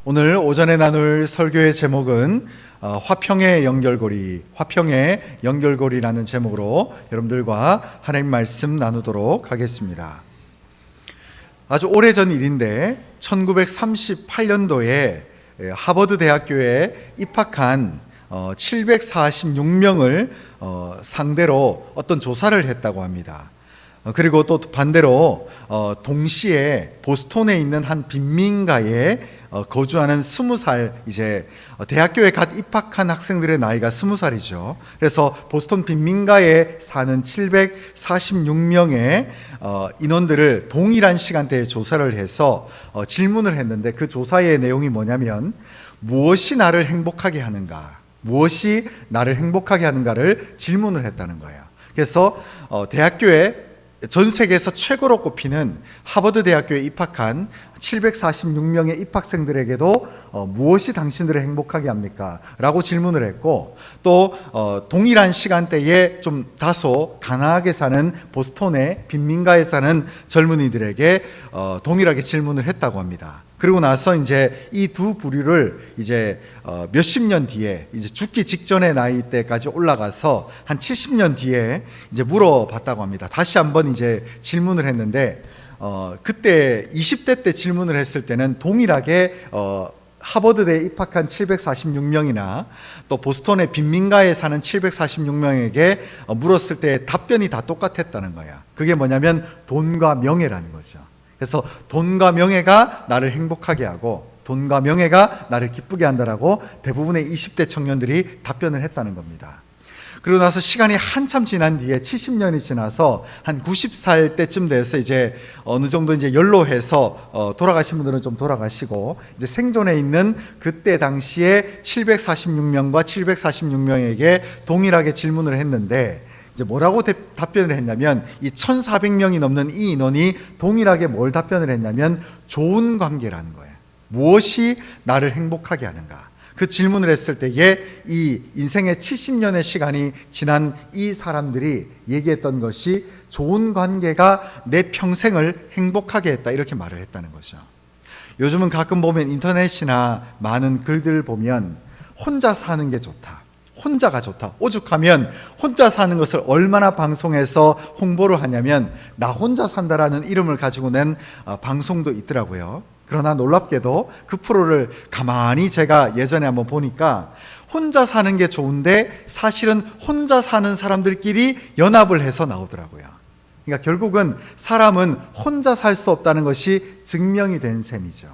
오늘 오전에 나눌 설교의 제목은 화평의 연결고리라는 제목으로 여러분들과 하나님 말씀 나누도록 하겠습니다. 아주 오래전 일인데 1938년도에 하버드 대학교에 입학한 746명을 상대로 어떤 조사를 했다고 합니다. 그리고 또 반대로 동시에 보스턴에 있는 한 빈민가에 거주하는 20살 대학교에 갓 입학한 학생들의 나이가 20살이죠. 그래서 보스턴 빈민가에 사는 746명의 인원들을 동일한 시간대에 조사를 해서 질문을 했는데, 그 조사의 내용이 뭐냐면 무엇이 나를 행복하게 하는가를 질문을 했다는 거예요. 그래서 대학교에 전 세계에서 최고로 꼽히는 하버드 대학교에 입학한 746명의 입학생들에게도 무엇이 당신들을 행복하게 합니까? 라고 질문을 했고, 또 동일한 시간대에 좀 다소 가난하게 사는 보스턴의 빈민가에 사는 젊은이들에게 동일하게 질문을 했다고 합니다. 그리고 나서 이제 이 두 부류를 몇십 년 뒤에 죽기 직전의 나이대까지 올라가서 한 70년 뒤에 물어봤다고 합니다. 다시 한번 질문을 했는데, 그때 20대 때 질문을 했을 때는 동일하게 하버드대에 입학한 746명이나 또 보스턴의 빈민가에 사는 746명에게 물었을 때 답변이 다 똑같았다는 거야. 그게 뭐냐면 돈과 명예라는 거죠. 그래서 돈과 명예가 나를 행복하게 하고 돈과 명예가 나를 기쁘게 한다라고 대부분의 20대 청년들이 답변을 했다는 겁니다. 그리고 나서 시간이 한참 지난 뒤에 70년이 지나서 한 90살 때쯤 돼서 어느 정도 연로해서 돌아가신 분들은 좀 돌아가시고 생존해 있는 그때 당시에 746명과 746명에게 동일하게 질문을 했는데, 뭐라고 답변을 했냐면, 이 1400명이 넘는 이 인원이 동일하게 뭘 답변을 했냐면 좋은 관계라는 거예요. 무엇이 나를 행복하게 하는가? 그 질문을 했을 때에 이 인생의 70년의 시간이 지난 이 사람들이 얘기했던 것이 좋은 관계가 내 평생을 행복하게 했다, 이렇게 말을 했다는 거죠. 요즘은 가끔 보면 인터넷이나 많은 글들 보면 혼자 사는 게 좋다, 혼자가 좋다, 오죽하면 혼자 사는 것을 얼마나 방송에서 홍보를 하냐면 나 혼자 산다라는 이름을 가지고 낸 방송도 있더라고요. 그러나 놀랍게도 그 프로를 가만히 제가 예전에 한번 보니까 혼자 사는 게 좋은데 사실은 혼자 사는 사람들끼리 연합을 해서 나오더라고요. 그러니까 결국은 사람은 혼자 살 수 없다는 것이 증명이 된 셈이죠.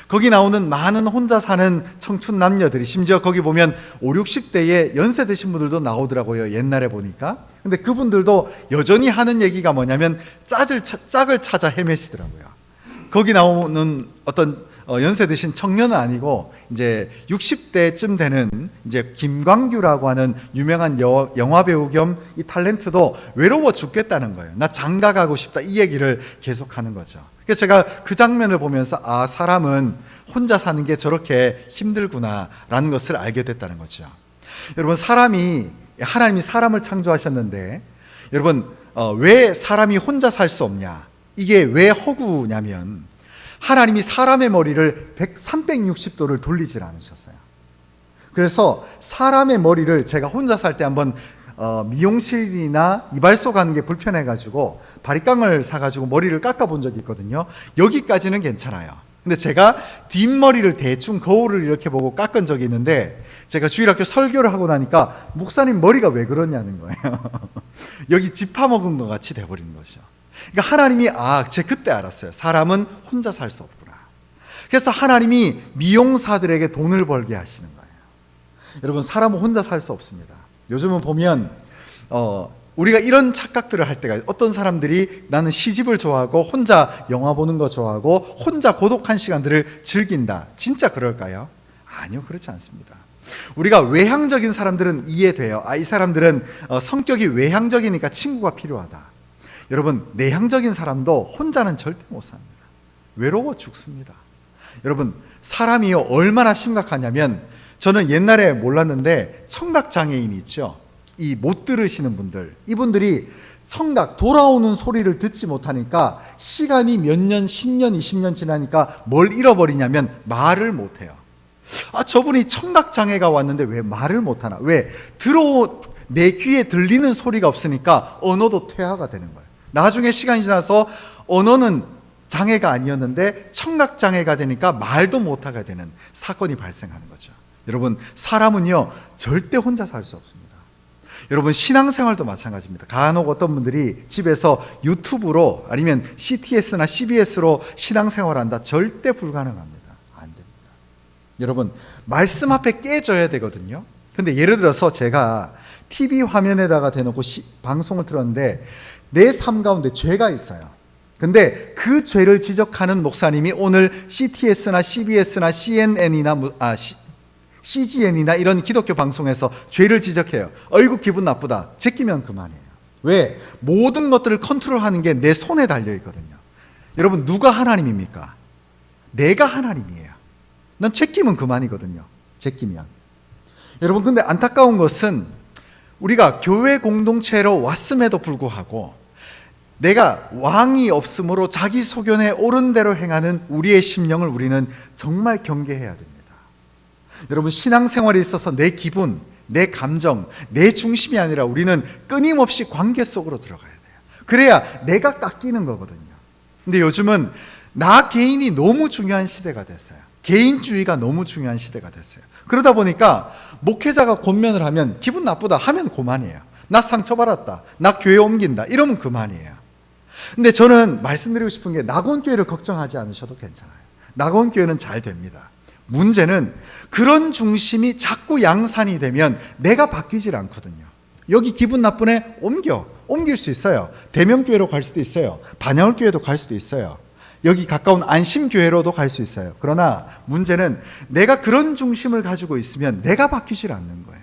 거기 나오는 많은 혼자 사는 청춘 남녀들이, 심지어 거기 보면 5, 60대에 연세 드신 분들도 나오더라고요, 옛날에 보니까. 근데 그분들도 여전히 하는 얘기가 뭐냐면 짝을 찾아 헤매시더라고요. 거기 나오는 어떤 연세 드신 청년은 아니고 60대쯤 되는 김광규라고 하는 유명한 영화 배우 겸 이 탤런트도 외로워 죽겠다는 거예요. 나 장가 가고 싶다, 이 얘기를 계속하는 거죠. 그래서 제가 그 장면을 보면서 사람은 혼자 사는 게 저렇게 힘들구나라는 것을 알게 됐다는 거죠. 여러분, 하나님이 사람을 창조하셨는데, 여러분 왜 사람이 혼자 살 수 없냐? 이게 왜 허구냐면 하나님이 사람의 머리를 360도를 돌리질 않으셨어요. 그래서 사람의 머리를 제가 혼자 살 때 한번 미용실이나 이발소 가는 게 불편해가지고 바리깡을 사가지고 머리를 깎아본 적이 있거든요. 여기까지는 괜찮아요. 근데 제가 뒷머리를 대충 거울을 이렇게 보고 깎은 적이 있는데, 제가 주일학교 설교를 하고 나니까 목사님 머리가 왜 그러냐는 거예요. 여기 집 파먹은 것 같이 돼버린 거죠. 그러니까 하나님이 제가 그때 알았어요. 사람은 혼자 살 수 없구나. 그래서 하나님이 미용사들에게 돈을 벌게 하시는 거예요. 여러분, 사람은 혼자 살 수 없습니다. 요즘은 보면 우리가 이런 착각들을 할 때가, 어떤 사람들이 나는 시집을 좋아하고 혼자 영화 보는 거 좋아하고 혼자 고독한 시간들을 즐긴다. 진짜 그럴까요? 아니요, 그렇지 않습니다. 우리가 외향적인 사람들은 이해돼요. 이 사람들은 성격이 외향적이니까 친구가 필요하다. 여러분, 내향적인 사람도 혼자는 절대 못 삽니다. 외로워 죽습니다. 여러분, 사람이 얼마나 심각하냐면, 저는 옛날에 몰랐는데 청각장애인이 있죠. 이 못 들으시는 분들, 이분들이 청각, 돌아오는 소리를 듣지 못하니까 시간이 몇 년, 10년, 20년 지나니까 뭘 잃어버리냐면 말을 못해요. 저분이 청각장애가 왔는데 왜 말을 못하나? 왜? 내 귀에 들리는 소리가 없으니까 언어도 퇴화가 되는 거예요. 나중에 시간이 지나서 언어는 장애가 아니었는데 청각장애가 되니까 말도 못하게 되는 사건이 발생하는 거죠. 여러분, 사람은요 절대 혼자 살 수 없습니다. 여러분, 신앙생활도 마찬가지입니다. 간혹 어떤 분들이 집에서 유튜브로 아니면 CTS나 CBS로 신앙생활한다. 절대 불가능합니다. 안 됩니다. 여러분, 말씀 앞에 깨져야 되거든요. 근데 예를 들어서 제가 TV 화면에다가 대놓고 방송을 틀었는데 내 삶 가운데 죄가 있어요. 근데 그 죄를 지적하는 목사님이 오늘 CTS나 CBS나 CNN이나 CGN이나 이런 기독교 방송에서 죄를 지적해요. 어이구 기분 나쁘다. 제끼면 그만이에요. 왜? 모든 것들을 컨트롤하는 게 내 손에 달려 있거든요. 여러분, 누가 하나님입니까? 내가 하나님이에요. 난 제끼면 그만이거든요. 제끼면. 여러분, 근데 안타까운 것은 우리가 교회 공동체로 왔음에도 불구하고 내가 왕이 없으므로 자기 소견에 옳은 대로 행하는 우리의 심령을 우리는 정말 경계해야 됩니다. 여러분, 신앙생활에 있어서 내 기분, 내 감정, 내 중심이 아니라 우리는 끊임없이 관계 속으로 들어가야 돼요. 그래야 내가 깎이는 거거든요. 근데 요즘은 나 개인이 너무 중요한 시대가 됐어요. 개인주의가 너무 중요한 시대가 됐어요. 그러다 보니까 목회자가 권면을 하면 기분 나쁘다 하면 그만이에요. 나 상처받았다, 나 교회 옮긴다 이러면 그만이에요. 근데 저는 말씀드리고 싶은 게 낙원교회를 걱정하지 않으셔도 괜찮아요. 낙원교회는 잘 됩니다. 문제는 그런 중심이 자꾸 양산이 되면 내가 바뀌질 않거든요. 여기 기분 나쁘네? 옮길 수 있어요. 대명교회로 갈 수도 있어요. 반야울교회도 갈 수도 있어요. 여기 가까운 안심교회로도 갈 수 있어요. 그러나 문제는 내가 그런 중심을 가지고 있으면 내가 바뀌질 않는 거예요.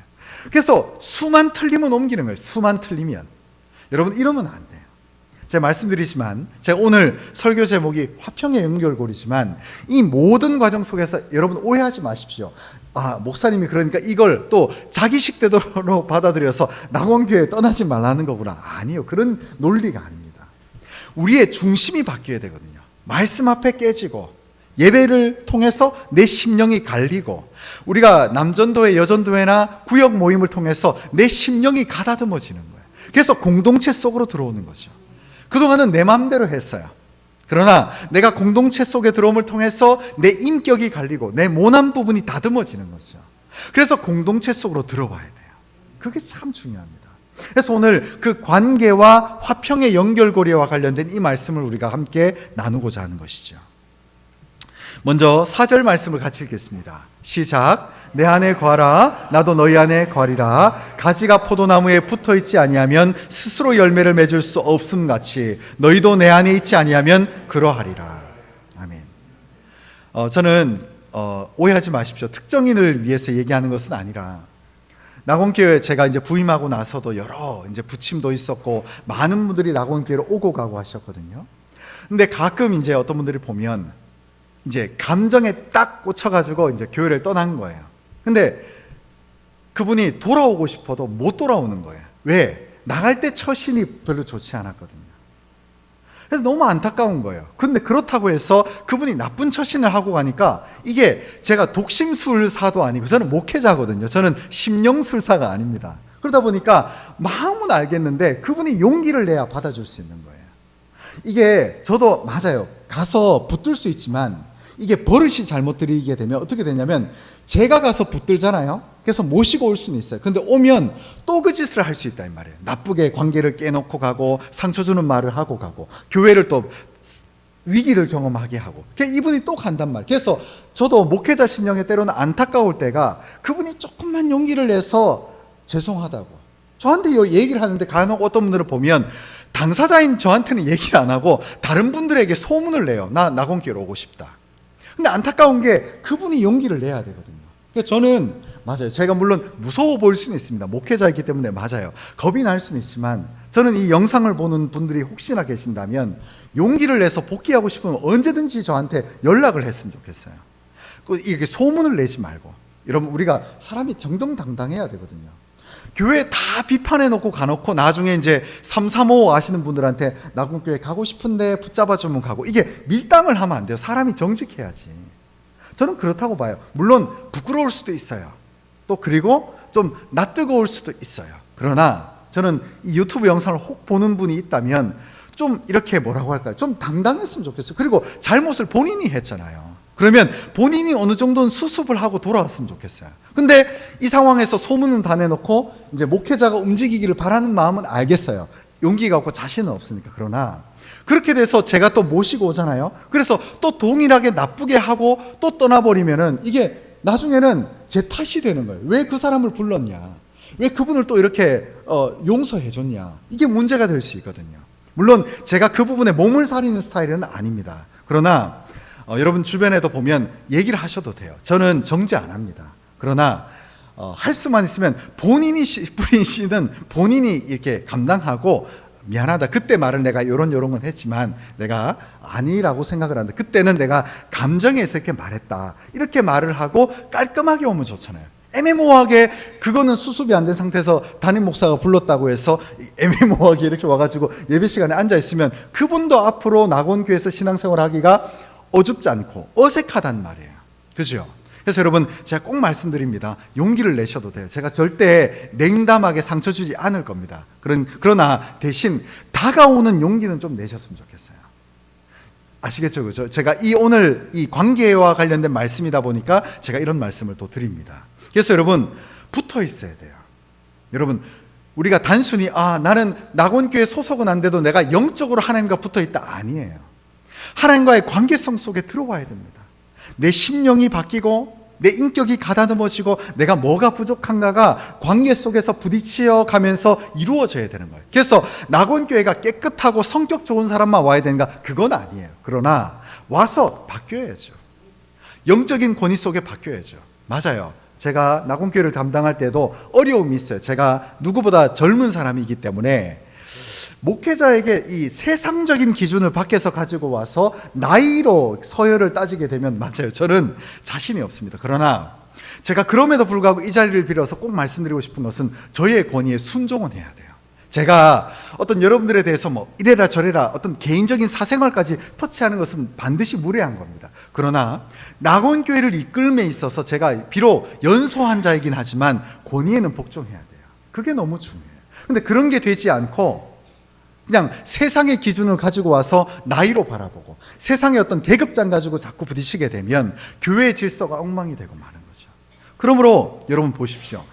그래서 수만 틀리면 옮기는 거예요. 수만 틀리면. 여러분, 이러면 안 돼요. 제가 말씀드리지만 제가 오늘 설교 제목이 화평의 연결고리지만 이 모든 과정 속에서 여러분 오해하지 마십시오. 목사님이 그러니까 이걸 또 자기식대로 받아들여서 낙원교회 떠나지 말라는 거구나. 아니요. 그런 논리가 아닙니다. 우리의 중심이 바뀌어야 되거든요. 말씀 앞에 깨지고 예배를 통해서 내 심령이 갈리고 우리가 남전도회, 여전도회나 구역 모임을 통해서 내 심령이 가다듬어지는 거예요. 그래서 공동체 속으로 들어오는 거죠. 그동안은 내 마음대로 했어요. 그러나 내가 공동체 속에 들어옴을 통해서 내 인격이 갈리고 내 모난 부분이 다듬어지는 거죠. 그래서 공동체 속으로 들어와야 돼요. 그게 참 중요합니다. 그래서 오늘 그 관계와 화평의 연결고리와 관련된 이 말씀을 우리가 함께 나누고자 하는 것이죠. 먼저 4절 말씀을 같이 읽겠습니다. 시작. 내 안에 거하라, 나도 너희 안에 거하리라. 가지가 포도나무에 붙어있지 아니하면 스스로 열매를 맺을 수 없음 같이 너희도 내 안에 있지 아니하면 그러하리라. 아멘. 저는 오해하지 마십시오. 특정인을 위해서 얘기하는 것은 아니라 낙원교회 제가 이제 부임하고 나서도 여러 이제 부침도 있었고 많은 분들이 낙원교회로 오고 가고 하셨거든요. 근데 가끔 이제 어떤 분들이 보면 이제 감정에 딱 꽂혀가지고 이제 교회를 떠난 거예요. 근데 그분이 돌아오고 싶어도 못 돌아오는 거예요. 왜? 나갈 때 처신이 별로 좋지 않았거든요. 그래서 너무 안타까운 거예요. 근데 그렇다고 해서 그분이 나쁜 처신을 하고 가니까 이게 제가 독심술사도 아니고 저는 목회자거든요. 저는 심령술사가 아닙니다. 그러다 보니까 마음은 알겠는데 그분이 용기를 내야 받아줄 수 있는 거예요. 이게 저도 맞아요. 가서 붙들 수 있지만 이게 버릇이 잘못 들이게 되면 어떻게 되냐면 제가 가서 붙들잖아요. 그래서 모시고 올 수는 있어요. 근데 오면 또 그 짓을 할 수 있다 이 말이에요. 나쁘게 관계를 깨놓고 가고 상처 주는 말을 하고 가고 교회를 또 위기를 경험하게 하고 이분이 또 간단 말이에요. 그래서 저도 목회자 심령에 때로는 안타까울 때가 그분이 조금만 용기를 내서 죄송하다고 저한테 얘기를 하는데 간혹 어떤 분들을 보면 당사자인 저한테는 얘기를 안 하고 다른 분들에게 소문을 내요. 나 낙원교회로 오고 싶다. 근데 안타까운 게 그분이 용기를 내야 되거든요. 그래서 저는 맞아요. 제가 물론 무서워 보일 수는 있습니다. 목회자이기 때문에 맞아요. 겁이 날 수는 있지만 저는 이 영상을 보는 분들이 혹시나 계신다면 용기를 내서 복귀하고 싶으면 언제든지 저한테 연락을 했으면 좋겠어요. 이렇게 소문을 내지 말고 여러분 우리가 사람이 정정당당해야 되거든요. 교회 다 비판해 놓고 가놓고 나중에 이제 335 아시는 분들한테 낙원교회 가고 싶은데 붙잡아 주면 가고, 이게 밀당을 하면 안 돼요. 사람이 정직해야지. 저는 그렇다고 봐요. 물론 부끄러울 수도 있어요. 또 그리고 좀 낯뜨거울 수도 있어요. 그러나 저는 이 유튜브 영상을 혹 보는 분이 있다면 좀 이렇게 뭐라고 할까요? 좀 당당했으면 좋겠어요. 그리고 잘못을 본인이 했잖아요. 그러면 본인이 어느 정도는 수습을 하고 돌아왔으면 좋겠어요. 근데 이 상황에서 소문은 다 내놓고 이제 목회자가 움직이기를 바라는 마음은 알겠어요. 용기가 없고 자신은 없으니까. 그러나 그렇게 돼서 제가 또 모시고 오잖아요. 그래서 또 동일하게 나쁘게 하고 또 떠나버리면은 이게 나중에는 제 탓이 되는 거예요. 왜 그 사람을 불렀냐? 왜 그분을 또 이렇게 용서해 줬냐? 이게 문제가 될 수 있거든요. 물론 제가 그 부분에 몸을 사리는 스타일은 아닙니다. 그러나 여러분 주변에도 보면 얘기를 하셔도 돼요. 저는 정죄 안 합니다. 그러나 할 수만 있으면 본인이 뿌린 씨는 본인이 이렇게 감당하고, 미안하다, 그때 말을 내가 요런 건 했지만 내가 아니라고 생각을 하는데 그때는 내가 감정에 있어 이렇게 말했다, 이렇게 말을 하고 깔끔하게 오면 좋잖아요. 애매모호하게 그거는 수습이 안 된 상태에서 담임 목사가 불렀다고 해서 애매모호하게 이렇게 와가지고 예배 시간에 앉아있으면 그분도 앞으로 낙원교회에서 신앙생활 하기가 어줍지 않고 어색하단 말이에요. 그죠? 그래서 여러분 제가 꼭 말씀드립니다. 용기를 내셔도 돼요. 제가 절대 냉담하게 상처 주지 않을 겁니다. 그러나 대신 다가오는 용기는 좀 내셨으면 좋겠어요. 아시겠죠? 그죠? 제가 오늘 이 관계와 관련된 말씀이다 보니까 제가 이런 말씀을 또 드립니다. 그래서 여러분 붙어 있어야 돼요. 여러분 우리가 단순히 나는 낙원교회 소속은 안 돼도 내가 영적으로 하나님과 붙어 있다, 아니에요. 하나님과의 관계성 속에 들어와야 됩니다. 내 심령이 바뀌고 내 인격이 가다듬어지고 내가 뭐가 부족한가가 관계 속에서 부딪혀 가면서 이루어져야 되는 거예요. 그래서 낙원교회가 깨끗하고 성격 좋은 사람만 와야 되는가? 그건 아니에요. 그러나 와서 바뀌어야죠. 영적인 권위 속에 바뀌어야죠. 맞아요. 제가 낙원교회를 담당할 때도 어려움이 있어요. 제가 누구보다 젊은 사람이기 때문에 목회자에게 이 세상적인 기준을 밖에서 가지고 와서 나이로 서열을 따지게 되면, 맞아요, 저는 자신이 없습니다. 그러나 제가 그럼에도 불구하고 이 자리를 빌어서 꼭 말씀드리고 싶은 것은 저희의 권위에 순종은 해야 돼요. 제가 어떤 여러분들에 대해서 뭐 이래라 저래라 어떤 개인적인 사생활까지 터치하는 것은 반드시 무례한 겁니다. 그러나 낙원교회를 이끌음에 있어서 제가 비록 연소한 자이긴 하지만 권위에는 복종해야 돼요. 그게 너무 중요해요. 근데 그런 게 되지 않고 그냥 세상의 기준을 가지고 와서 나이로 바라보고 세상의 어떤 계급장 가지고 자꾸 부딪히게 되면 교회의 질서가 엉망이 되고 마는 거죠. 그러므로 여러분 보십시오.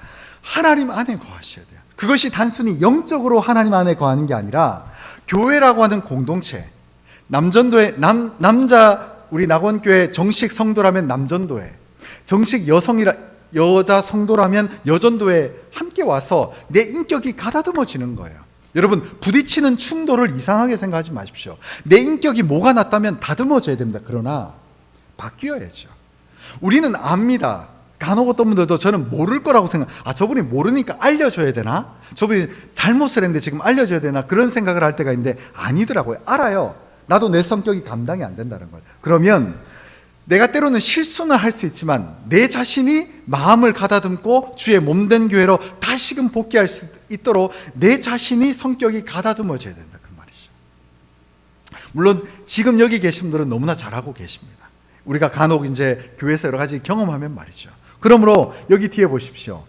하나님 안에 거하셔야 돼요. 그것이 단순히 영적으로 하나님 안에 거하는 게 아니라 교회라고 하는 공동체, 남전도회, 남자 우리 낙원교회 정식 성도라면 남전도회, 정식 여자 성도라면 여전도회 함께 와서 내 인격이 가다듬어지는 거예요. 여러분 부딪히는 충돌을 이상하게 생각하지 마십시오. 내 인격이 뭐가 났다면 다듬어져야 됩니다. 그러나 바뀌어야죠. 우리는 압니다. 간혹 어떤 분들도 저는 모를 거라고 저분이 모르니까 알려줘야 되나? 저분이 잘못을 했는데 지금 알려줘야 되나? 그런 생각을 할 때가 있는데 아니더라고요. 알아요. 나도 내 성격이 감당이 안 된다는 거예요. 그러면 내가 때로는 실수는 할 수 있지만 내 자신이 마음을 가다듬고 주의 몸된 교회로 다시금 복귀할 수 있도록 내 자신이 성격이 가다듬어져야 된다, 그 말이죠. 물론 지금 여기 계신 분들은 너무나 잘하고 계십니다. 우리가 간혹 이제 교회에서 여러 가지 경험하면 말이죠. 그러므로 여기 뒤에 보십시오.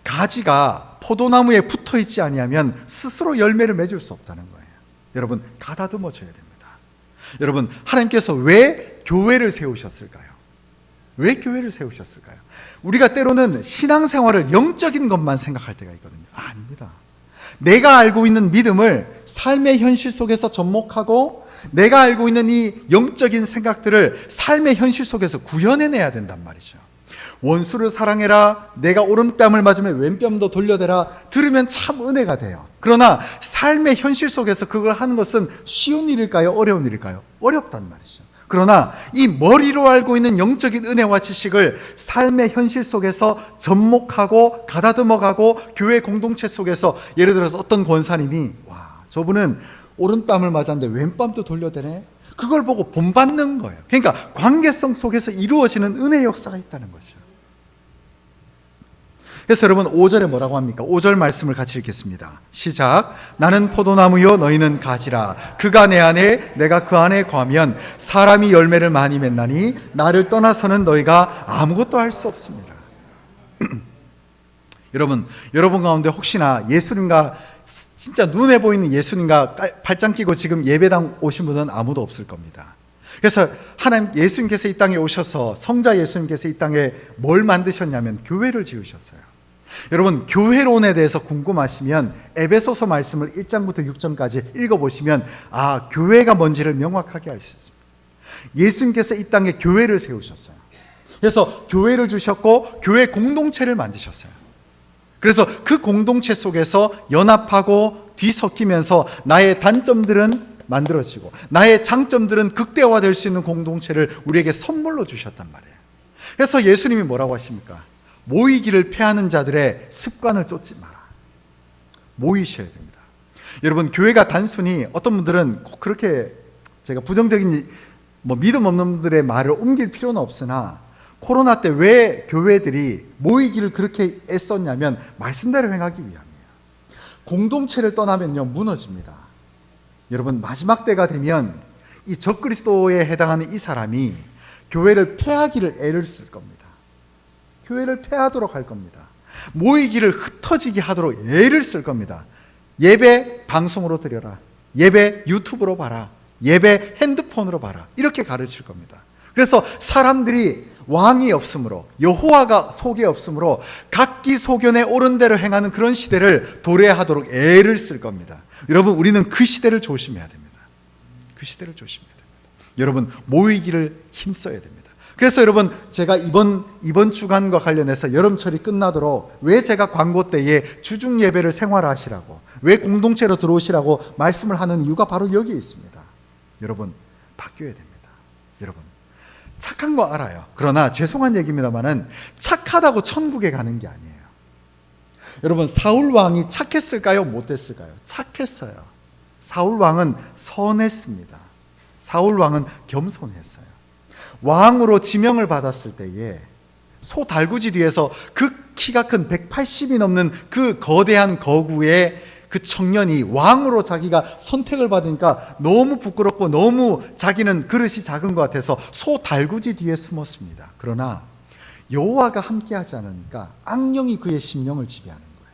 가지가 포도나무에 붙어 있지 아니하면 스스로 열매를 맺을 수 없다는 거예요. 여러분 가다듬어져야 됩니다. 여러분 하나님께서 왜 교회를 세우셨을까요? 왜 교회를 세우셨을까요? 우리가 때로는 신앙생활을 영적인 것만 생각할 때가 있거든요. 아닙니다. 내가 알고 있는 믿음을 삶의 현실 속에서 접목하고 내가 알고 있는 이 영적인 생각들을 삶의 현실 속에서 구현해내야 된단 말이죠. 원수를 사랑해라, 내가 오른뺨을 맞으면 왼뺨도 돌려대라, 들으면 참 은혜가 돼요. 그러나 삶의 현실 속에서 그걸 하는 것은 쉬운 일일까요? 어려운 일일까요? 어렵단 말이죠. 그러나 이 머리로 알고 있는 영적인 은혜와 지식을 삶의 현실 속에서 접목하고 가다듬어가고 교회 공동체 속에서, 예를 들어서 어떤 권사님이 저분은 오른뺨을 맞았는데 왼뺨도 돌려대네, 그걸 보고 본받는 거예요. 그러니까 관계성 속에서 이루어지는 은혜 역사가 있다는 거죠. 그래서 여러분 5절에 뭐라고 합니까? 5절 말씀을 같이 읽겠습니다. 시작. 나는 포도나무요 너희는 가지라. 그가 내 안에 내가 그 안에 거하면 사람이 열매를 많이 맺나니 나를 떠나서는 너희가 아무것도 할 수 없습니다. 여러분 가운데 혹시나 예수님과 진짜 눈에 보이는 예수님과 팔짱 끼고 지금 예배당 오신 분은 아무도 없을 겁니다. 그래서 하나님 예수님께서 이 땅에 오셔서 성자 예수님께서 이 땅에 뭘 만드셨냐면 교회를 지으셨어요. 여러분 교회론에 대해서 궁금하시면 에베소서 말씀을 1장부터 6장까지 읽어보시면 교회가 뭔지를 명확하게 알 수 있습니다. 예수님께서 이 땅에 교회를 세우셨어요. 그래서 교회를 주셨고 교회 공동체를 만드셨어요. 그래서 그 공동체 속에서 연합하고 뒤섞이면서 나의 단점들은 만들어지고 나의 장점들은 극대화될 수 있는 공동체를 우리에게 선물로 주셨단 말이에요. 그래서 예수님이 뭐라고 하십니까? 모이기를 패하는 자들의 습관을 쫓지 마라. 모이셔야 됩니다. 여러분 교회가 단순히 어떤 분들은 꼭 그렇게 제가 부정적인 믿음 없는 분들의 말을 옮길 필요는 없으나 코로나 때 왜 교회들이 모이기를 그렇게 애썼냐면 말씀대로 행하기 위함이에요. 공동체를 떠나면요 무너집니다. 여러분 마지막 때가 되면 이 적그리스도에 해당하는 이 사람이 교회를 패하기를 애를 쓸 겁니다. 교회를 패하도록 할 겁니다. 모이기를 흩어지게 하도록 애를 쓸 겁니다. 예배 방송으로 드려라. 예배 유튜브로 봐라. 예배 핸드폰으로 봐라. 이렇게 가르칠 겁니다. 그래서 사람들이 왕이 없으므로 여호와가 속에 없으므로 각기 소견에 옳은 대로 행하는 그런 시대를 도래하도록 애를 쓸 겁니다. 여러분 우리는 그 시대를 조심해야 됩니다. 그 시대를 조심해야 됩니다. 여러분 모이기를 힘써야 됩니다. 그래서 여러분 제가 이번 주간과 관련해서 여름철이 끝나도록 왜 제가 광고 때에 주중 예배를 생활하시라고 왜 공동체로 들어오시라고 말씀을 하는 이유가 바로 여기에 있습니다. 여러분 바뀌어야 됩니다. 여러분 착한 거 알아요. 그러나 죄송한 얘기입니다만은 착하다고 천국에 가는 게 아니에요. 여러분 사울 왕이 착했을까요? 못했을까요? 착했어요. 사울 왕은 선했습니다. 사울 왕은 겸손했어요. 왕으로 지명을 받았을 때에 소 달구지 뒤에서 그 키가 큰 180이 넘는 그 거대한 거구에 그 청년이 왕으로 자기가 선택을 받으니까 너무 부끄럽고 너무 자기는 그릇이 작은 것 같아서 소 달구지 뒤에 숨었습니다. 그러나 여호와가 함께하지 않으니까 악령이 그의 심령을 지배하는 거예요.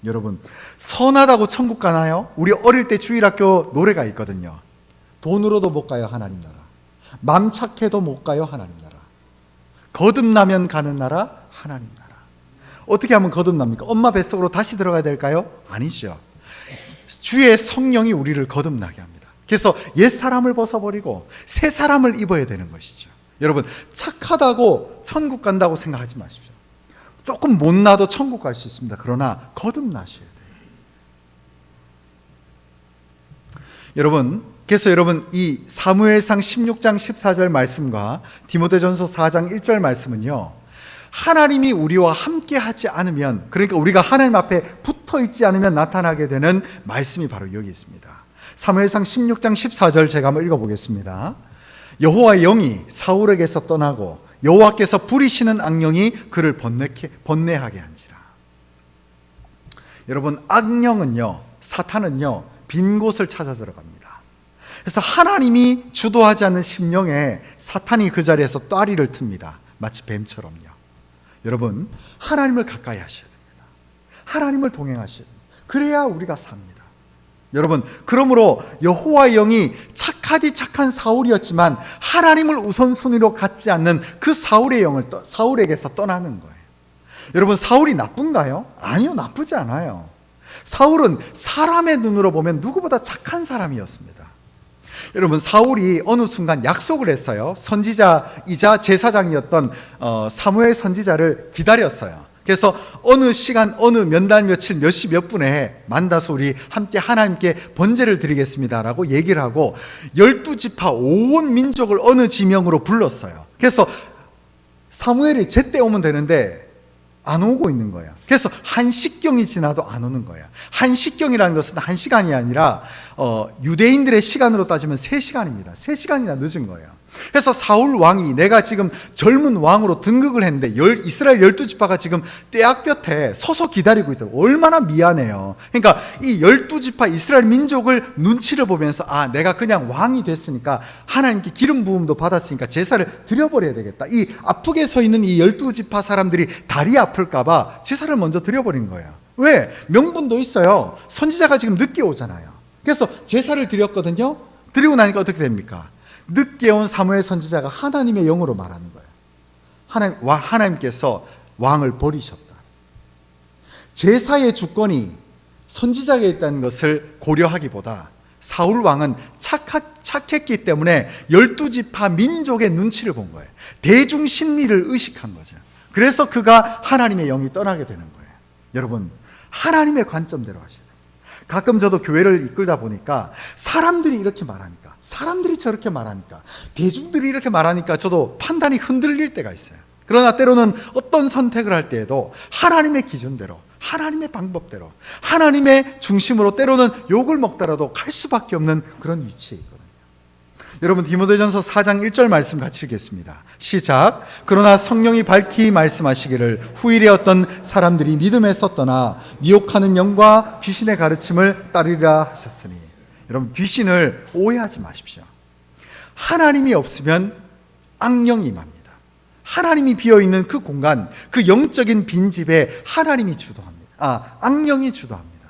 여러분 선하다고 천국 가나요? 우리 어릴 때 주일학교 노래가 있거든요. 돈으로도 못 가요 하나님 나라. 맘 착해도 못 가요 하나님 나라. 거듭나면 가는 나라 하나님 나라. 어떻게 하면 거듭납니까? 엄마 뱃속으로 다시 들어가야 될까요? 아니죠. 주의 성령이 우리를 거듭나게 합니다. 그래서 옛사람을 벗어버리고 새 사람을 입어야 되는 것이죠. 여러분 착하다고 천국 간다고 생각하지 마십시오. 조금 못나도 천국 갈 수 있습니다. 그러나 거듭나셔야 돼요. 그래서 여러분 이 사무엘상 16장 14절 말씀과 디모데전서 4장 1절 말씀은요 하나님이 우리와 함께 하지 않으면, 그러니까 우리가 하나님 앞에 붙어 있지 않으면 나타나게 되는 말씀이 바로 여기 있습니다. 사무엘상 16장 14절 제가 한번 읽어보겠습니다. 여호와의 영이 사울에게서 떠나고 여호와께서 부리시는 악령이 그를 번뇌하게 한지라. 여러분 악령은요, 사탄은요 빈 곳을 찾아 들어갑니다. 그래서 하나님이 주도하지 않는 심령에 사탄이 그 자리에서 따리를 틉니다. 마치 뱀처럼요. 여러분 하나님을 가까이 하셔야 됩니다. 하나님을 동행하셔야 됩니다. 그래야 우리가 삽니다. 여러분 그러므로 여호와의 영이 착하디 착한 사울이었지만 하나님을 우선순위로 갖지 않는 그 사울의 영을 사울에게서 떠나는 거예요. 여러분 사울이 나쁜가요? 아니요, 나쁘지 않아요. 사울은 사람의 눈으로 보면 누구보다 착한 사람이었습니다. 여러분 사울이 어느 순간 약속을 했어요. 선지자이자 제사장이었던 사무엘 선지자를 기다렸어요. 그래서 어느 시간 어느 몇 달 며칠 몇 시 몇 분에 만나서 우리 함께 하나님께 번제를 드리겠습니다라고 얘기를 하고 12지파 온 민족을 어느 지명으로 불렀어요. 그래서 사무엘이 제때 오면 되는데 안 오고 있는 거예요. 그래서 한식경이 지나도 안 오는 거예요. 한식경이라는 것은 1시간이 아니라 유대인들의 시간으로 따지면 3시간입니다. 3시간이나 늦은 거예요. 그래서 사울 왕이 내가 지금 젊은 왕으로 등극을 했는데 이스라엘 12지파가 지금 떼약볕에 서서 기다리고 있다고. 얼마나 미안해요. 그러니까 이 12지파 이스라엘 민족을 눈치를 보면서 내가 그냥 왕이 됐으니까 하나님께 기름 부음도 받았으니까 제사를 드려버려야 되겠다. 이 아프게 서 있는 이 12지파 사람들이 다리 아플까 봐 제사를 먼저 드려버린 거예요. 왜? 명분도 있어요. 선지자가 지금 늦게 오잖아요. 그래서 제사를 드렸거든요. 드리고 나니까 어떻게 됩니까? 늦게 온 사무엘 선지자가 하나님의 영으로 말하는 거예요. 하나님께서 왕을 버리셨다. 제사의 주권이 선지자에게 있다는 것을 고려하기보다 사울 왕은 착했기 때문에 12지파 민족의 눈치를 본 거예요. 대중 심리를 의식한 거죠. 그래서 그가 하나님의 영이 떠나게 되는 거예요. 여러분, 하나님의 관점대로 하셔야 돼요. 가끔 저도 교회를 이끌다 보니까 사람들이 이렇게 말하니까, 사람들이 저렇게 말하니까, 대중들이 이렇게 말하니까 저도 판단이 흔들릴 때가 있어요. 그러나 때로는 어떤 선택을 할 때에도 하나님의 기준대로, 하나님의 방법대로, 하나님의 중심으로 때로는 욕을 먹더라도 갈 수밖에 없는 그런 위치에 있거든요. 여러분, 디모데전서 4장 1절 말씀 같이 읽겠습니다. 시작. 그러나 성령이 밝히 말씀하시기를 후일에 어떤 사람들이 믿음에서 떠나 미혹하는 영과 귀신의 가르침을 따르리라 하셨으니. 여러분, 귀신을 오해하지 마십시오. 하나님이 없으면 악령이 임합니다. 하나님이 비어있는 그 공간, 그 영적인 빈집에 하나님이 주도합니다. 악령이 주도합니다.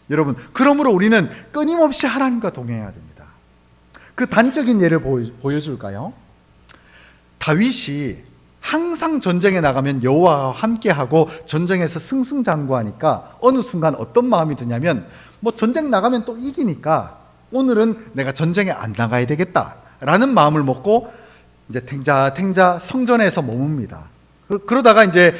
여러분, 그러므로 우리는 끊임없이 하나님과 동행해야 됩니다. 그 단적인 예를 보여줄까요? 다윗이 항상 전쟁에 나가면 여호와와 함께하고 전쟁에서 승승장구하니까 어느 순간 어떤 마음이 드냐면 전쟁 나가면 또 이기니까 오늘은 내가 전쟁에 안 나가야 되겠다라는 마음을 먹고 이제 탱자 성전에서 머뭅니다. 그러다가 이제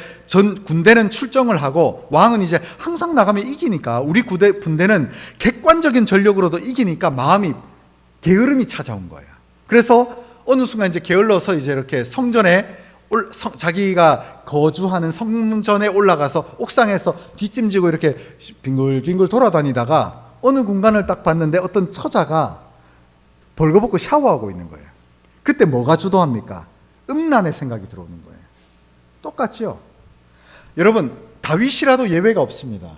군대는 출정을 하고 왕은 이제 항상 나가면 이기니까 우리 군대는 객관적인 전력으로도 이기니까 마음이 게으름이 찾아온 거예요. 그래서 어느 순간 이제 게을러서 이제 이렇게 성전에 자기가 거주하는 성전에 올라가서 옥상에서 뒷짐지고 이렇게 빙글빙글 돌아다니다가 어느 공간을 딱 봤는데 어떤 처자가 벌거벗고 샤워하고 있는 거예요. 그때 뭐가 주도합니까? 음란의 생각이 들어오는 거예요. 똑같죠? 여러분, 다윗이라도 예외가 없습니다.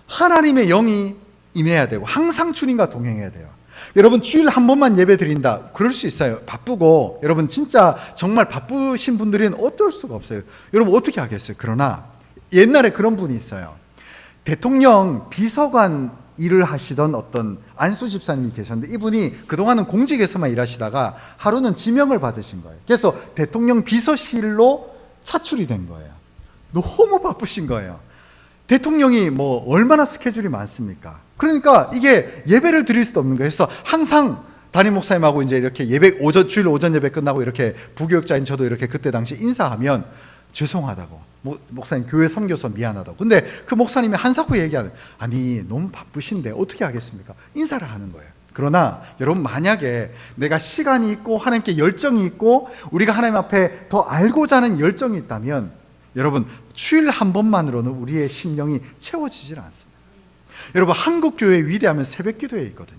하나님의 영이 임해야 되고 항상 주님과 동행해야 돼요. 여러분, 주일 한 번만 예배 드린다, 그럴 수 있어요. 바쁘고, 여러분 진짜 정말 바쁘신 분들은 어쩔 수가 없어요. 여러분 어떻게 하겠어요? 그러나 옛날에 그런 분이 있어요. 대통령 비서관 일을 하시던 어떤 안수 집사님이 계셨는데, 이분이 그동안은 공직에서만 일하시다가 하루는 지명을 받으신 거예요. 그래서 대통령 비서실로 차출이 된 거예요. 너무 바쁘신 거예요. 대통령이 얼마나 스케줄이 많습니까? 그러니까 이게 예배를 드릴 수도 없는 거예요. 그래서 항상 담임 목사님하고 이제 이렇게 주일 오전 예배 끝나고 이렇게 부교육자인 저도 이렇게 그때 당시 인사하면 죄송하다고, 목사님 교회 섬겨서 미안하다고. 근데 그 목사님이 한사코 얘기하는, 아니 너무 바쁘신데 어떻게 하겠습니까? 인사를 하는 거예요. 그러나 여러분, 만약에 내가 시간이 있고 하나님께 열정이 있고 우리가 하나님 앞에 더 알고자 하는 열정이 있다면, 여러분 주일 한 번만으로는 우리의 심령이 채워지질 않습니다. 여러분, 한국 교회 위대하면 새벽 기도회 있거든요.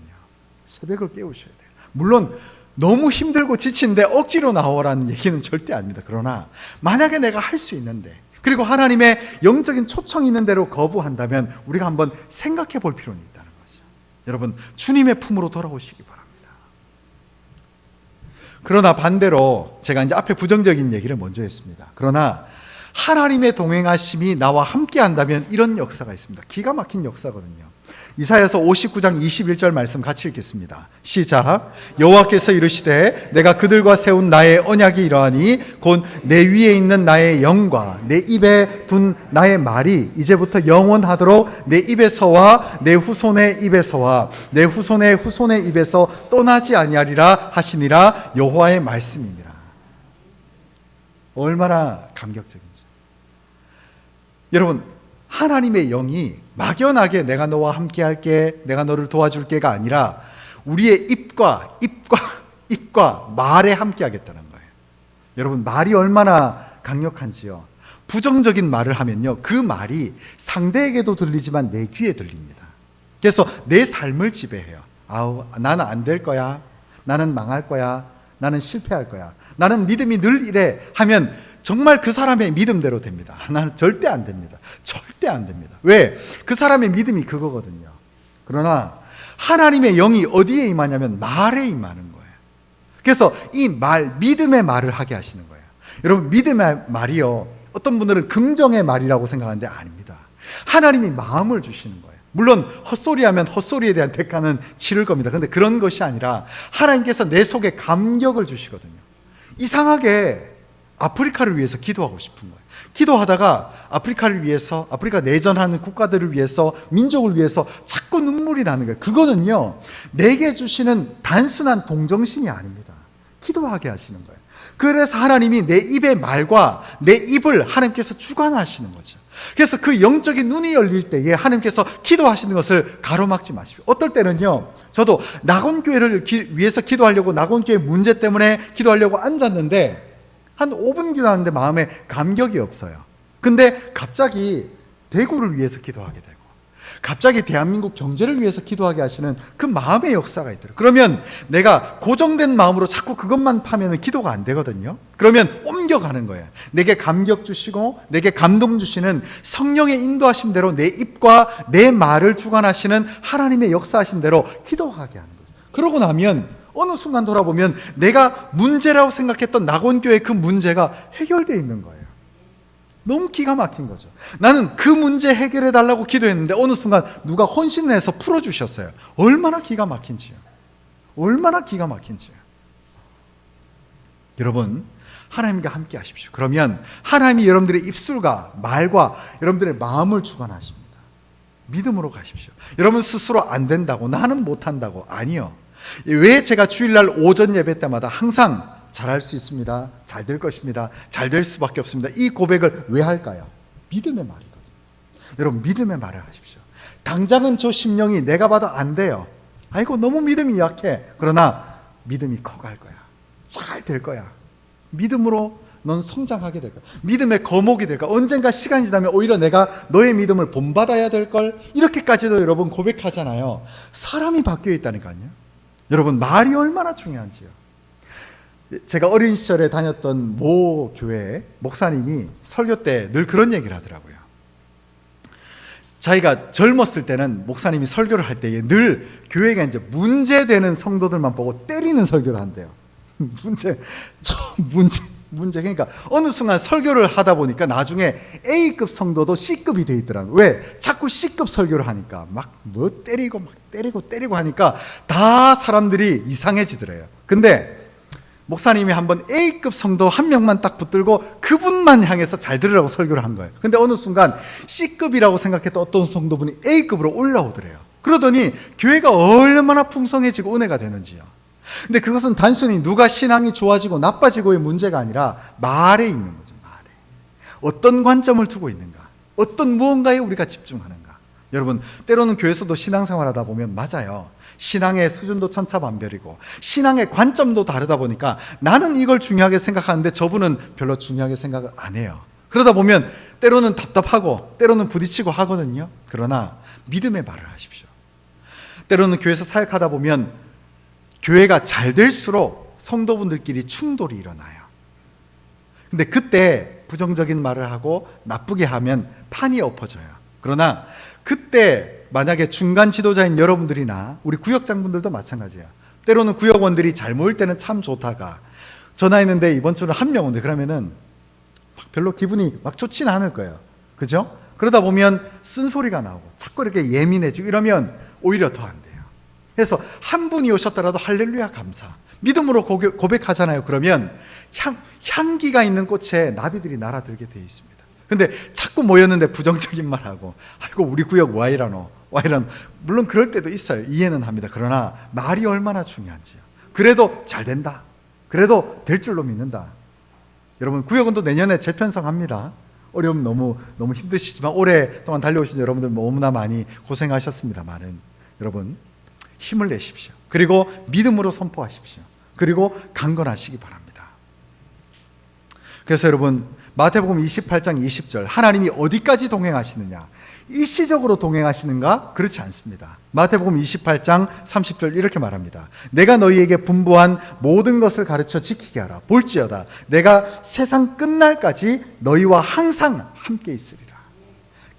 새벽을 깨우셔야 돼요. 물론 너무 힘들고 지친데 억지로 나오라는 얘기는 절대 아닙니다. 그러나 만약에 내가 할 수 있는데, 그리고 하나님의 영적인 초청이 있는 대로 거부한다면 우리가 한번 생각해 볼 필요는 있다는 것이죠. 여러분, 주님의 품으로 돌아오시기 바랍니다. 그러나 반대로 제가 이제 앞에 부정적인 얘기를 먼저 했습니다. 그러나 하나님의 동행하심이 나와 함께 한다면 이런 역사가 있습니다. 기가 막힌 역사거든요. 이사야서 59장 21절 말씀 같이 읽겠습니다. 시작. 여호와께서 이르시되 내가 그들과 세운 나의 언약이 이러하니 곧 내 위에 있는 나의 영과 내 입에 둔 나의 말이 이제부터 영원하도록 내 입에서와 내 후손의 입에서와 내 후손의 후손의 입에서 떠나지 아니하리라 하시니라. 여호와의 말씀이니라. 얼마나 감격적인지. 여러분, 하나님의 영이 막연하게 내가 너와 함께 할게, 내가 너를 도와줄게가 아니라 우리의 입과 말에 함께 하겠다는 거예요. 여러분, 말이 얼마나 강력한지요. 부정적인 말을 하면요, 그 말이 상대에게도 들리지만 내 귀에 들립니다. 그래서 내 삶을 지배해요. 나는 안 될 거야, 나는 망할 거야, 나는 실패할 거야. 나는 믿음이 늘 이래 하면 정말 그 사람의 믿음대로 됩니다. 나는 절대 안 됩니다. 절대 안 됩니다. 왜? 그 사람의 믿음이 그거거든요. 그러나 하나님의 영이 어디에 임하냐면 말에 임하는 거예요. 그래서 이 말, 믿음의 말을 하게 하시는 거예요. 여러분, 믿음의 말이요, 어떤 분들은 긍정의 말이라고 생각하는데 아닙니다. 하나님이 마음을 주시는 거예요. 물론 헛소리하면 헛소리에 대한 대가는 치를 겁니다. 그런데 그런 것이 아니라 하나님께서 내 속에 감격을 주시거든요. 이상하게 아프리카를 위해서 기도하고 싶은 거예요. 기도하다가 아프리카를 위해서, 아프리카 내전하는 국가들을 위해서, 민족을 위해서 자꾸 눈물이 나는 거예요. 그거는요, 내게 주시는 단순한 동정심이 아닙니다. 기도하게 하시는 거예요. 그래서 하나님이 내 입의 말과 내 입을 하나님께서 주관하시는 거죠. 그래서 그 영적인 눈이 열릴 때에 하나님께서 기도하시는 것을 가로막지 마십시오. 어떨 때는요, 저도 낙원교회를 위해서 기도하려고, 낙원교회 문제 때문에 기도하려고 앉았는데 한 5분 기도하는데 마음에 감격이 없어요. 근데 갑자기 대구를 위해서 기도하게 되고, 갑자기 대한민국 경제를 위해서 기도하게 하시는 그 마음의 역사가 있더라고요. 그러면 내가 고정된 마음으로 자꾸 그것만 파면 기도가 안 되거든요. 그러면 옮겨가는 거예요. 내게 감격 주시고 내게 감동 주시는 성령의 인도하심대로 내 입과 내 말을 주관하시는 하나님의 역사하신 대로 기도하게 하는 거죠. 그러고 나면 어느 순간 돌아보면 내가 문제라고 생각했던 낙원교회 그 문제가 해결되어 있는 거예요. 너무 기가 막힌 거죠. 나는 그 문제 해결해 달라고 기도했는데 어느 순간 누가 헌신을 해서 풀어주셨어요. 얼마나 기가 막힌지요. 얼마나 기가 막힌지요. 여러분, 하나님과 함께 하십시오. 그러면 하나님이 여러분들의 입술과 말과 여러분들의 마음을 주관하십니다. 믿음으로 가십시오. 여러분 스스로 안 된다고, 나는 못한다고, 아니요. 왜 제가 주일날 오전 예배 때마다 항상 잘할 수 있습니다, 잘 될 것입니다, 잘 될 수밖에 없습니다, 이 고백을 왜 할까요? 믿음의 말이거든요. 여러분, 믿음의 말을 하십시오. 당장은 저 심령이 내가 봐도 안 돼요. 아이고 너무 믿음이 약해. 그러나 믿음이 커갈 거야. 잘 될 거야. 믿음으로 넌 성장하게 될 거야. 믿음의 거목이 될 거야. 언젠가 시간이 지나면 오히려 내가 너의 믿음을 본받아야 될 걸, 이렇게까지도 여러분 고백하잖아요. 사람이 바뀌어 있다니까요. 여러분, 말이 얼마나 중요한지요. 제가 어린 시절에 다녔던 모 교회 목사님이 설교 때 늘 그런 얘기를 하더라고요. 자기가 젊었을 때는 목사님이 설교를 할 때에 늘 교회가 이제 문제되는 성도들만 보고 때리는 설교를 한대요. 문제. 그러니까 어느 순간 설교를 하다 보니까 나중에 A급 성도도 C급이 돼 있더라고요. 왜? 자꾸 C급 설교를 하니까 막 때리고 하니까 다 사람들이 이상해지더래요. 근데 목사님이 한번 A급 성도 한 명만 딱 붙들고 그분만 향해서 잘 들으라고 설교를 한 거예요. 근데 어느 순간 C급이라고 생각했던 어떤 성도분이 A급으로 올라오더래요. 그러더니 교회가 얼마나 풍성해지고 은혜가 되는지요. 근데 그것은 단순히 누가 신앙이 좋아지고 나빠지고의 문제가 아니라 말에 있는 거죠. 말에. 어떤 관점을 두고 있는가, 어떤 무언가에 우리가 집중하는가. 여러분, 때로는 교회에서도 신앙생활 하다 보면 맞아요, 신앙의 수준도 천차만별이고 신앙의 관점도 다르다 보니까 나는 이걸 중요하게 생각하는데 저분은 별로 중요하게 생각을 안 해요. 그러다 보면 때로는 답답하고 때로는 부딪히고 하거든요. 그러나 믿음의 말을 하십시오. 때로는 교회에서 사역하다 보면 교회가 잘 될수록 성도분들끼리 충돌이 일어나요. 근데 그때 부정적인 말을 하고 나쁘게 하면 판이 엎어져요. 그러나 그때 만약에 중간 지도자인 여러분들이나 우리 구역장분들도 마찬가지예요. 때로는 구역원들이 잘 모일 때는 참 좋다가 전화했는데 이번 주는 한 명 온대. 그러면은 별로 기분이 막 좋지는 않을 거예요. 그죠? 그러다 보면 쓴소리가 나오고 자꾸 이렇게 예민해지고 이러면 오히려 더 안 돼요. 그래서 한 분이 오셨더라도 할렐루야 감사, 믿음으로 고백하잖아요. 그러면 향기가 있는 꽃에 나비들이 날아들게 되어 있습니다. 근데 자꾸 모였는데 부정적인 말하고 아이고 우리 구역 와 이러노. 물론 그럴 때도 있어요. 이해는 합니다. 그러나 말이 얼마나 중요한지요. 그래도 잘 된다, 그래도 될 줄로 믿는다. 여러분, 구역은 또 내년에 재편성합니다. 어려움 너무 힘드시지만 오랫동안 달려오신 여러분들 너무나 많이 고생하셨습니다만은 여러분 힘을 내십시오. 그리고 믿음으로 선포하십시오. 그리고 강건하시기 바랍니다. 그래서 여러분, 마태복음 28장 20절, 하나님이 어디까지 동행하시느냐? 일시적으로 동행하시는가? 그렇지 않습니다. 마태복음 28장 30절 이렇게 말합니다. 내가 너희에게 분부한 모든 것을 가르쳐 지키게 하라. 볼지어다 내가 세상 끝날까지 너희와 항상 함께 있으리라.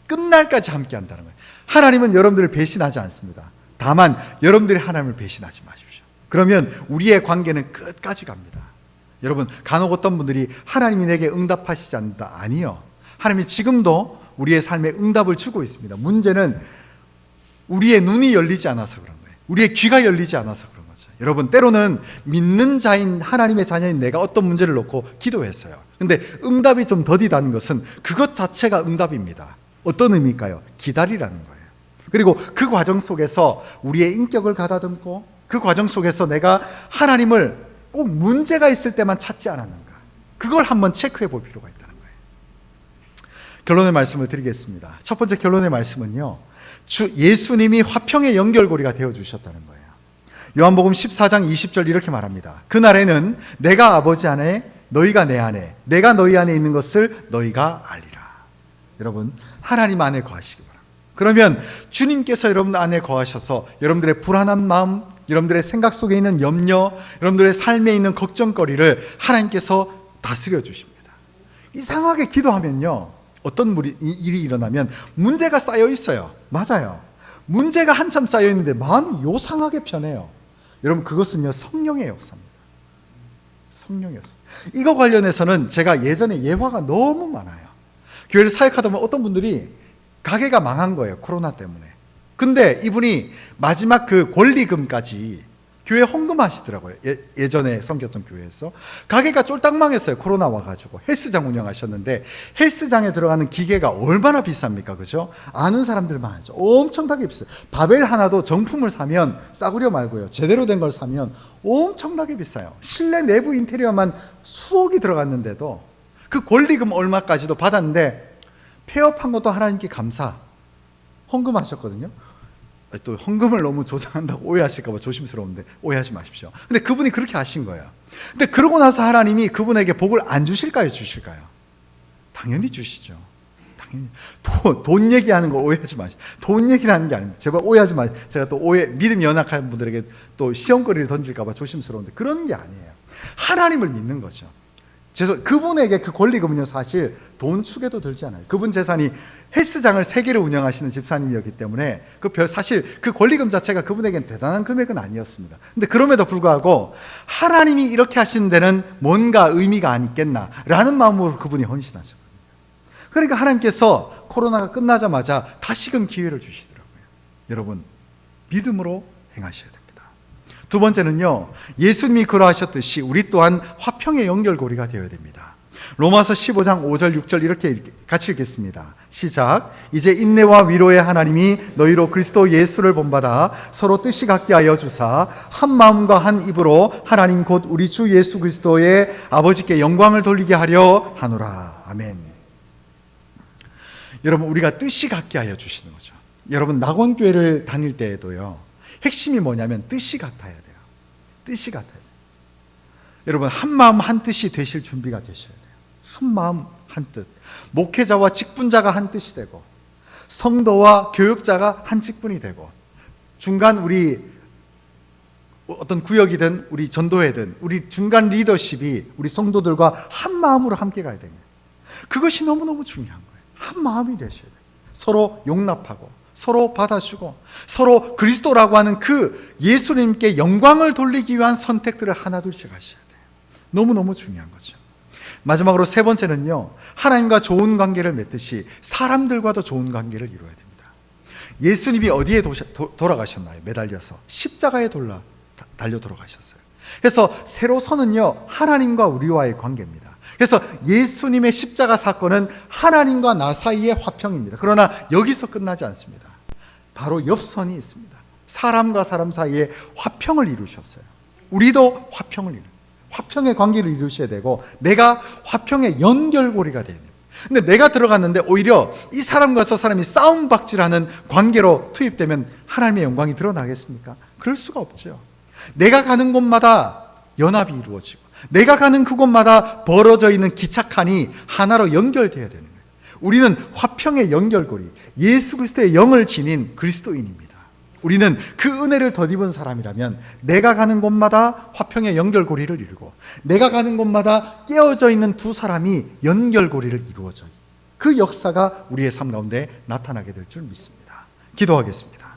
끝날까지 함께 한다는 거예요. 하나님은 여러분들을 배신하지 않습니다. 다만 여러분들이 하나님을 배신하지 마십시오. 그러면 우리의 관계는 끝까지 갑니다. 여러분, 간혹 어떤 분들이 하나님이 내게 응답하시지 않는다. 아니요. 하나님이 지금도 우리의 삶에 응답을 주고 있습니다. 문제는 우리의 눈이 열리지 않아서 그런 거예요. 우리의 귀가 열리지 않아서 그런 거죠. 여러분, 때로는 믿는 자인 하나님의 자녀인 내가 어떤 문제를 놓고 기도했어요. 근데 응답이 좀 더디다는 것은 그것 자체가 응답입니다. 어떤 의미일까요? 기다리라는 거예요. 그리고 그 과정 속에서 우리의 인격을 가다듬고 그 과정 속에서 내가 하나님을 꼭 문제가 있을 때만 찾지 않았는가, 그걸 한번 체크해 볼 필요가 있다는 거예요. 결론의 말씀을 드리겠습니다. 첫 번째 결론의 말씀은요, 주 예수님이 화평의 연결고리가 되어주셨다는 거예요. 요한복음 14장 20절 이렇게 말합니다. 그날에는 내가 아버지 안에 너희가 내 안에 내가 너희 안에 있는 것을 너희가 알리라. 여러분, 하나님 안에 거하시기 바랍니다. 그러면 주님께서 여러분 안에 거하셔서 여러분들의 불안한 마음, 여러분들의 생각 속에 있는 염려, 여러분들의 삶에 있는 걱정거리를 하나님께서 다스려 주십니다. 이상하게 기도하면요, 어떤 일이 일어나면 문제가 쌓여 있어요. 맞아요. 문제가 한참 쌓여 있는데 마음이 요상하게 편해요. 여러분, 그것은요, 성령의 역사입니다. 성령의 역사. 이거 관련해서는 제가 예전에 예화가 너무 많아요. 교회를 사역하다 보면 어떤 분들이 가게가 망한 거예요, 코로나 때문에. 근데 이분이 마지막 그 권리금까지 교회 헌금하시더라고요. 예전에 섬겼던 교회에서. 가게가 쫄딱 망했어요. 코로나 와가지고. 헬스장 운영하셨는데 헬스장에 들어가는 기계가 얼마나 비쌉니까? 그죠? 아는 사람들만 알죠. 엄청나게 비싸요. 바벨 하나도 정품을 사면, 싸구려 말고요, 제대로 된 걸 사면 엄청나게 비싸요. 실내 내부 인테리어만 수억이 들어갔는데도 그 권리금 얼마까지도 받았는데 폐업한 것도 하나님께 감사, 헌금하셨거든요. 또 헌금을 너무 조장한다고 오해하실까 봐 조심스러운데 오해하지 마십시오. 근데 그분이 그렇게 하신 거예요. 근데 그러고 나서 하나님이 그분에게 복을 안 주실까요? 주실까요? 당연히 주시죠. 당연히. 돈 얘기하는 거 오해하지 마십시오. 돈 얘기라는 게 아닙니다. 제발 오해하지 마십시오. 제가 또 믿음이 연약한 분들에게 또 시험거리를 던질까 봐 조심스러운데 그런 게 아니에요. 하나님을 믿는 거죠. 그분에게 그 권리금은요, 사실 돈 축에도 들지 않아요. 그분 재산이 헬스장을 3개를 운영하시는 집사님이었기 때문에 사실 그 권리금 자체가 그분에게는 대단한 금액은 아니었습니다. 근데 그럼에도 불구하고 하나님이 이렇게 하시는 데는 뭔가 의미가 있겠나라는 마음으로 그분이 헌신하셨거든요. 그러니까 하나님께서 코로나가 끝나자마자 다시금 기회를 주시더라고요. 여러분, 믿음으로 행하셔야 됩니다. 두 번째는요, 예수님이 그러하셨듯이 우리 또한 화평의 연결고리가 되어야 됩니다. 로마서 15장 5절 6절 이렇게 같이 읽겠습니다. 시작. 이제 인내와 위로의 하나님이 너희로 그리스도 예수를 본받아 서로 뜻이 같게 하여 주사 한 마음과 한 입으로 하나님 곧 우리 주 예수 그리스도의 아버지께 영광을 돌리게 하려 하노라. 아멘. 여러분, 우리가 뜻이 같게 하여 주시는 거죠. 여러분, 낙원교회를 다닐 때에도요, 핵심이 뭐냐면 뜻이 같아야 돼요. 뜻이 같아야 돼요. 여러분, 한 마음 한 뜻이 되실 준비가 되셔야 돼요. 한 마음 한 뜻. 목회자와 직분자가 한 뜻이 되고, 성도와 교육자가 한 직분이 되고, 중간 우리 어떤 구역이든 우리 전도회든 우리 중간 리더십이 우리 성도들과 한 마음으로 함께 가야 됩니다. 그것이 너무너무 중요한 거예요. 한 마음이 되셔야 돼요. 서로 용납하고 서로 받아주고 서로 그리스도라고 하는 그 예수님께 영광을 돌리기 위한 선택들을 하나둘씩 하셔야 돼요. 너무너무 중요한 거죠. 마지막으로 세 번째는요, 하나님과 좋은 관계를 맺듯이 사람들과도 좋은 관계를 이루어야 됩니다. 예수님이 어디에 돌아가셨나요? 매달려서 십자가에 달려 돌아가셨어요. 그래서 세로서는요, 하나님과 우리와의 관계입니다. 그래서 예수님의 십자가 사건은 하나님과 나 사이의 화평입니다. 그러나 여기서 끝나지 않습니다. 바로 옆선이 있습니다. 사람과 사람 사이에 화평을 이루셨어요. 우리도 화평의 관계를 이루셔야 되고, 내가 화평의 연결고리가 돼야 돼요. 근데 내가 들어갔는데 오히려 이 사람과 저 사람이 싸움박질하는 관계로 투입되면 하나님의 영광이 드러나겠습니까? 그럴 수가 없죠. 내가 가는 곳마다 연합이 이루어지고, 내가 가는 그곳마다 벌어져 있는 기착칸이 하나로 연결되어야 되는 거예요. 우리는 화평의 연결고리, 예수 그리스도의 영을 지닌 그리스도인입니다. 우리는 그 은혜를 덧입은 사람이라면 내가 가는 곳마다 화평의 연결고리를 이루고, 내가 가는 곳마다 깨어져 있는 두 사람이 연결고리를 이루어져요. 그 역사가 우리의 삶 가운데 나타나게 될 줄 믿습니다. 기도하겠습니다.